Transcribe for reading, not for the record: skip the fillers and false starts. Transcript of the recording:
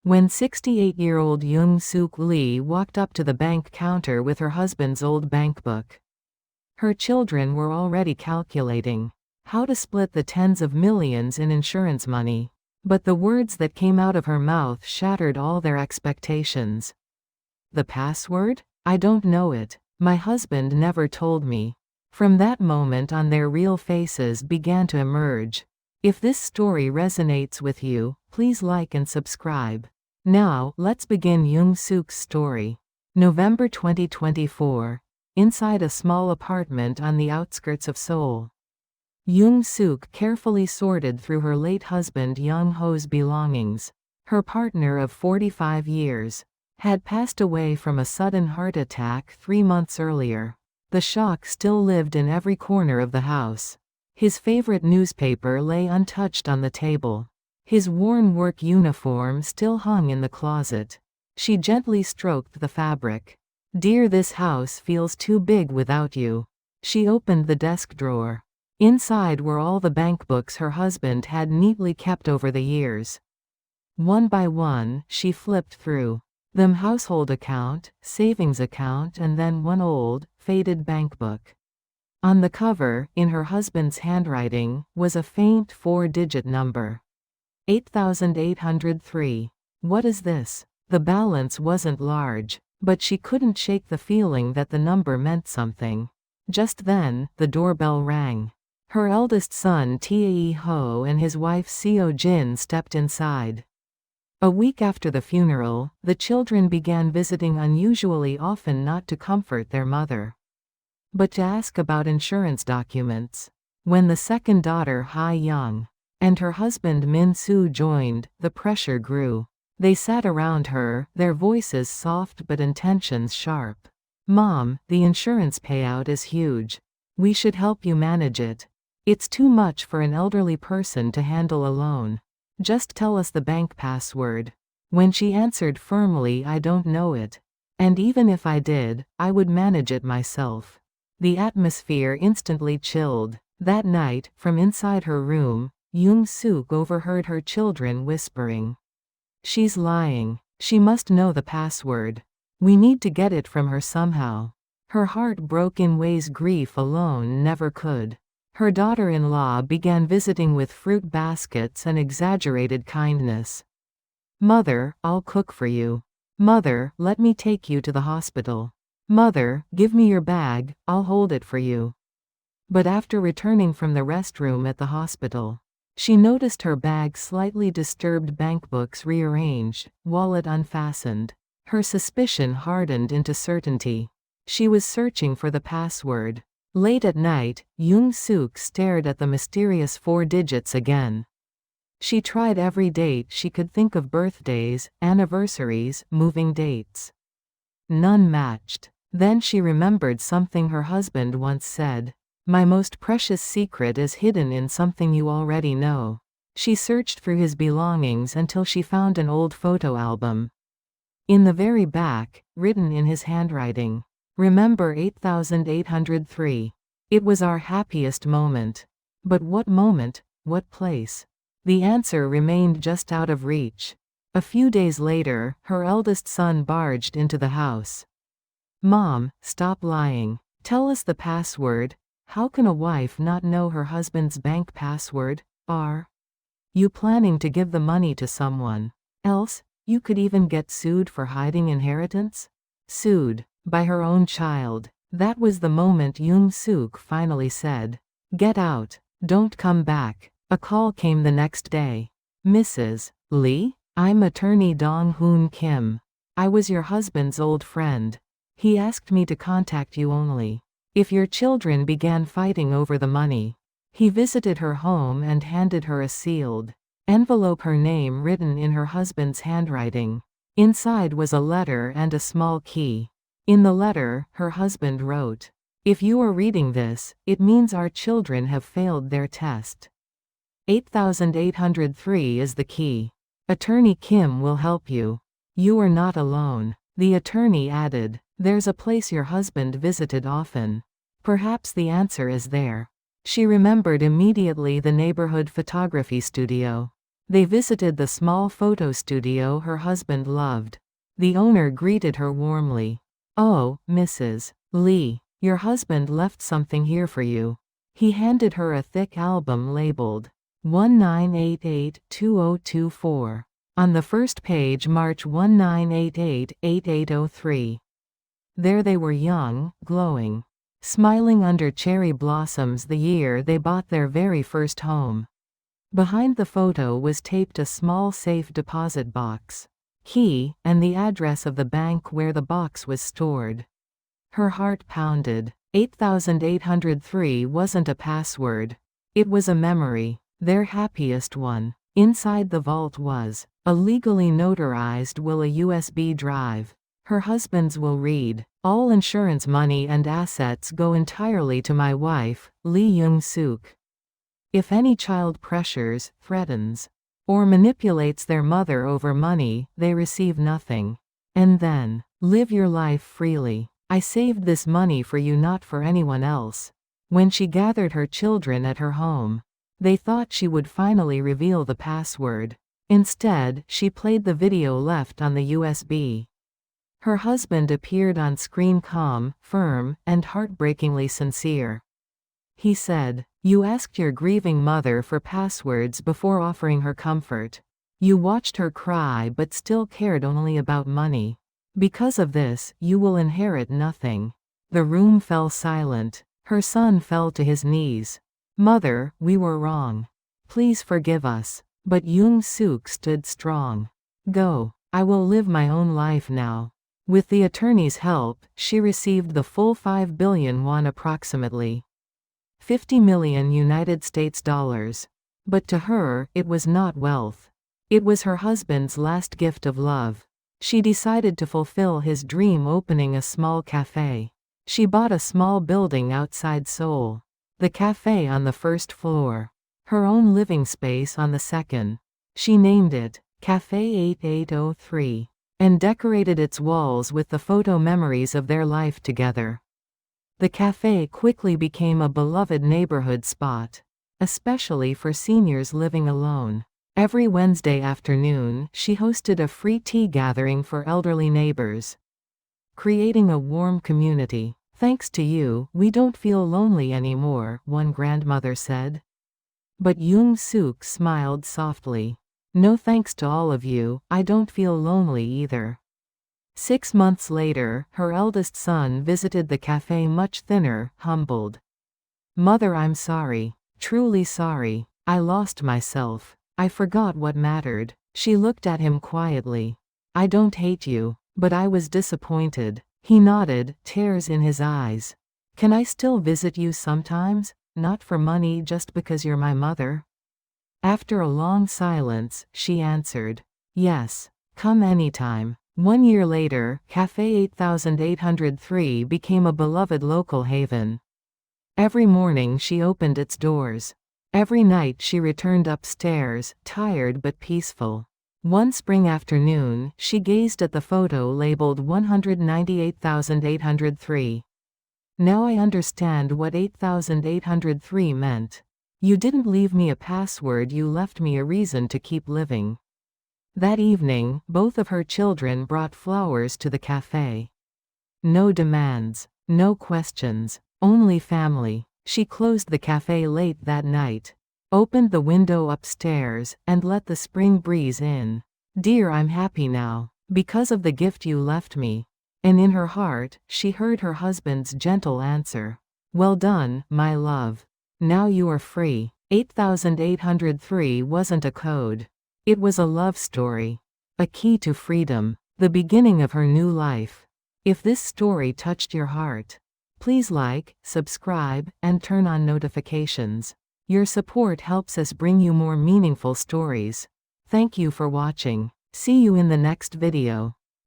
When 68-year-old Young-Suk Lee walked up to the bank counter with her husband's old bankbook. Her children were already calculating how to split the tens of millions in insurance money. But the words that came out of her mouth shattered all their expectations. The password? I don't know it. My husband never told me. From that moment on, their real faces began to emerge. If this story resonates with you, please like and subscribe. Now, let's begin Young-Suk's story. November 2024. Inside a small apartment on the outskirts of Seoul. Young-Suk carefully sorted through her late husband Young-Ho's belongings. Her partner of 45 years had passed away from a sudden heart attack 3 months earlier. The shock still lived in every corner of the house. His favorite newspaper lay untouched on the table. His worn work uniform still hung in the closet. She gently stroked the fabric. "Dear, this house feels too big without you." She opened the desk drawer. Inside were all the bankbooks her husband had neatly kept over the years. One by one, she flipped through them: household account, savings account, and then one old, faded bankbook. On the cover, in her husband's handwriting, was a faint 4-digit number. 8,803. What is this? The balance wasn't large, but she couldn't shake the feeling that the number meant something. Just then, the doorbell rang. Her eldest son Tae-ho and his wife Seo-jin stepped inside. A week after the funeral, the children began visiting unusually often, not to comfort their mother, but to ask about insurance documents. When the second daughter Ha-young and her husband Min-soo joined, the pressure grew. They sat around her, their voices soft but intentions sharp. "Mom, the insurance payout is huge. We should help you manage it. It's too much for an elderly person to handle alone. Just tell us the bank password." When she answered firmly, "I don't know it. And even if I did, I would manage it myself," the atmosphere instantly chilled. That night, from inside her room, Young-Suk overheard her children whispering, "She's lying. She must know the password. We need to get it from her somehow." Her heart broke in ways grief alone never could. Her daughter-in-law began visiting with fruit baskets and exaggerated kindness. "Mother, I'll cook for you. Mother, let me take you to the hospital. Mother, give me your bag, I'll hold it for you." But after returning from the restroom at the hospital, she noticed her bag slightly disturbed, bankbooks rearranged, wallet unfastened. Her suspicion hardened into certainty. She was searching for the password. Late at night, Young-Suk stared at the mysterious 4 digits again. She tried every date she could think of: birthdays, anniversaries, moving dates. None matched. Then she remembered something her husband once said: "My most precious secret is hidden in something you already know." She searched through his belongings until she found an old photo album. In the very back, written in his handwriting, "Remember 8,803. It was our happiest moment." But what moment? What place? The answer remained just out of reach. A few days later, her eldest son barged into the house. "Mom, stop lying. Tell us the password." How can a wife not know her husband's bank password? Are you planning to give the money to someone else? You could even get sued for hiding inheritance? Sued by her own child. That was the moment Young-Suk finally said, "Get out. Don't come back." A call came the next day. "Mrs. Lee? I'm attorney Dong-hoon Kim. I was your husband's old friend. He asked me to contact you only if your children began fighting over the money." He visited her home and handed her a sealed envelope, her name written in her husband's handwriting. Inside was a letter and a small key. In the letter, her husband wrote, "If you are reading this, it means our children have failed their test. 8,803 is the key. Attorney Kim will help you. You are not alone." The attorney added, "There's a place your husband visited often. Perhaps the answer is there." She remembered immediately the neighborhood photography studio. They visited the small photo studio her husband loved. The owner greeted her warmly. "Oh, Mrs. Lee, your husband left something here for you." He handed her a thick album labeled 1988-2024. On the first page, March 1988-8803. There they were, young, glowing, smiling under cherry blossoms, the year they bought their very first home. Behind the photo was taped a small safe deposit box, key, and the address of the bank where the box was stored. Her heart pounded. 8803 wasn't a password. It was a memory, their happiest one. Inside the vault was a legally notarized will, a USB drive. Her husband's will read, "All insurance money and assets go entirely to my wife, Lee Young-suk. If any child pressures, threatens, or manipulates their mother over money, they receive nothing. And then, live your life freely. I saved this money for you, not for anyone else." When she gathered her children at her home, they thought she would finally reveal the password. Instead, she played the video left on the USB. Her husband appeared on screen, calm, firm, and heartbreakingly sincere. He said, "You asked your grieving mother for passwords before offering her comfort. You watched her cry but still cared only about money. Because of this, you will inherit nothing." The room fell silent. Her son fell to his knees. "Mother, we were wrong. Please forgive us." But Young-suk stood strong. "Go. I will live my own life now." With the attorney's help, she received the full 5 billion won, approximately 50 million United States dollars. But to her, it was not wealth. It was her husband's last gift of love. She decided to fulfill his dream, opening a small cafe. She bought a small building outside Seoul. The cafe on the first floor. Her own living space on the second. She named it Cafe 8803. And decorated its walls with the photo memories of their life together. The cafe quickly became a beloved neighborhood spot, especially for seniors living alone. Every Wednesday afternoon, she hosted a free tea gathering for elderly neighbors, creating a warm community. "Thanks to you, we don't feel lonely anymore," one grandmother said. But Young-suk smiled softly. "No thanks to all of you, I don't feel lonely either." 6 months later, her eldest son visited the cafe, much thinner, humbled. "Mother, I'm sorry. Truly sorry. I lost myself. I forgot what mattered." She looked at him quietly. "I don't hate you, but I was disappointed." He nodded, tears in his eyes. "Can I still visit you sometimes? Not for money, just because you're my mother?" After a long silence, she answered, "Yes. Come anytime." 1 year later, Cafe 8803 became a beloved local haven. Every morning she opened its doors. Every night she returned upstairs, tired but peaceful. One spring afternoon, she gazed at the photo labeled 198803. "Now I understand what 8803 meant. You didn't leave me a password, you left me a reason to keep living." That evening, both of her children brought flowers to the cafe. No demands, no questions, only family. She closed the cafe late that night, opened the window upstairs, and let the spring breeze in. "Dear, I'm happy now, because of the gift you left me." And in her heart, she heard her husband's gentle answer, "Well done, my love. Now you are free." 8803 wasn't a code. It was a love story. A key to freedom. The beginning of her new life. If this story touched your heart, please like, subscribe, and turn on notifications. Your support helps us bring you more meaningful stories. Thank you for watching. See you in the next video.